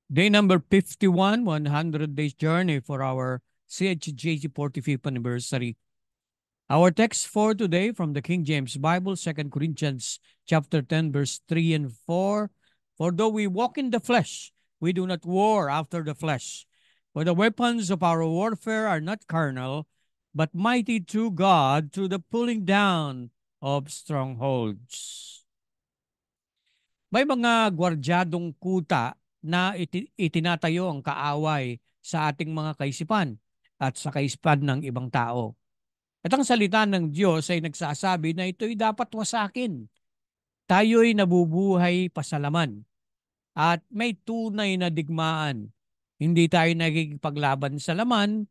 Day number 51, 100 days journey for our CHJC 45th anniversary. Our text for today from the King James Bible, 2 Corinthians chapter 10, verse 3 and 4. For though we walk in the flesh, we do not war after the flesh. For the weapons of our warfare are not carnal, but mighty to God through the pulling down of strongholds. May mga gwardyadong kuta na itinatayo ang kaaway sa ating mga kaisipan at sa kaisipan ng ibang tao. At ang salita ng Diyos ay nagsasabi na ito'y dapat wasakin. Tayo'y nabubuhay pasalaman at may tunay na digmaan. Hindi tayo nagigipaglaban sa laman,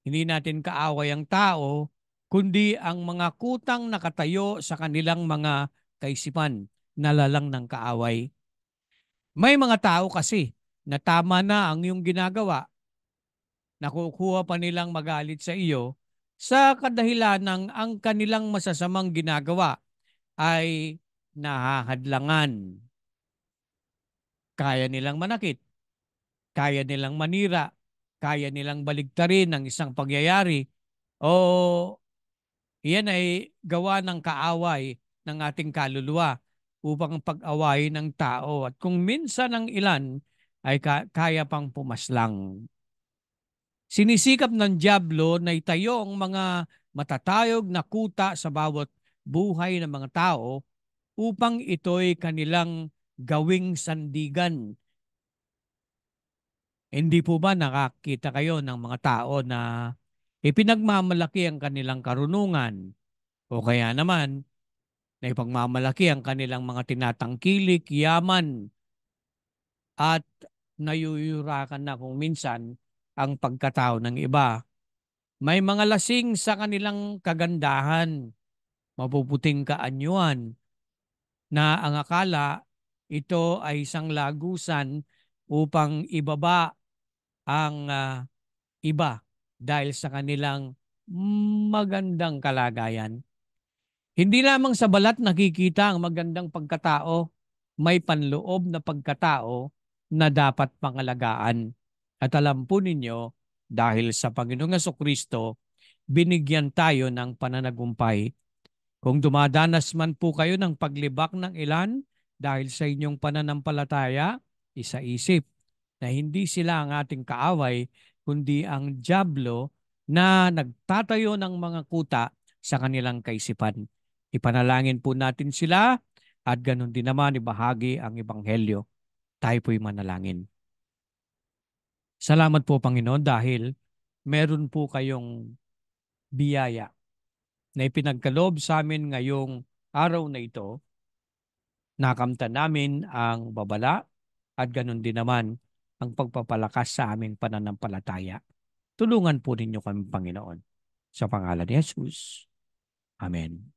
hindi natin kaaway ang tao, kundi ang mga kutang nakatayo sa kanilang mga kaisipan na lalang ng kaaway. May mga tao kasi na tama na ang iyong ginagawa, nakukuha pa nilang magalit sa iyo sa kadahilan ng ang kanilang masasamang ginagawa ay nahahadlangan. Kaya nilang manakit, kaya nilang manira, kaya nilang baligtarin ang isang pangyayari o iyan ay gawa ng kaaway ng ating kaluluwa upang pag-awayin ng tao. At kung minsan ang ilan ay kaya pang pumaslang. Sinisikap ng dyablo na itayo ang mga matatayog na kuta sa bawat buhay ng mga tao upang ito'y kanilang gawing sandigan. Hindi po ba nakakita kayo ng mga tao na ipinagmamalaki ang kanilang karunungan o kaya naman na ipagmamalaki ang kanilang mga tinatangkilik, yaman at nayuyurakan na kung minsan ang pagkatao ng iba. May mga lasing sa kanilang kagandahan, mapuputing kaanyuan, na ang akala ito ay isang lagusan upang ibaba ang iba dahil sa kanilang magandang kalagayan. Hindi lamang sa balat nakikita ang magandang pagkatao, may panloob na pagkatao na dapat pangalagaan. At alam po ninyo, dahil sa Panginoong Kristo, binigyan tayo ng pananagumpay. Kung dumadanas man po kayo ng paglibak ng ilan dahil sa inyong pananampalataya, isaisip na hindi sila ang ating kaaway, kundi ang dyablo na nagtatayo ng mga kuta sa kanilang kaisipan. Ipanalangin po natin sila at ganun din naman ibahagi ang Ebanghelyo. Tayo po'y manalangin. Salamat po Panginoon dahil meron po kayong biyaya na ipinagkaloob sa amin ngayong araw na ito. Nakamtan namin ang babala at ganun din naman ang pagpapalakas sa aming pananampalataya. Tulungan po ninyo kami Panginoon. Sa pangalan ni Jesus. Amen.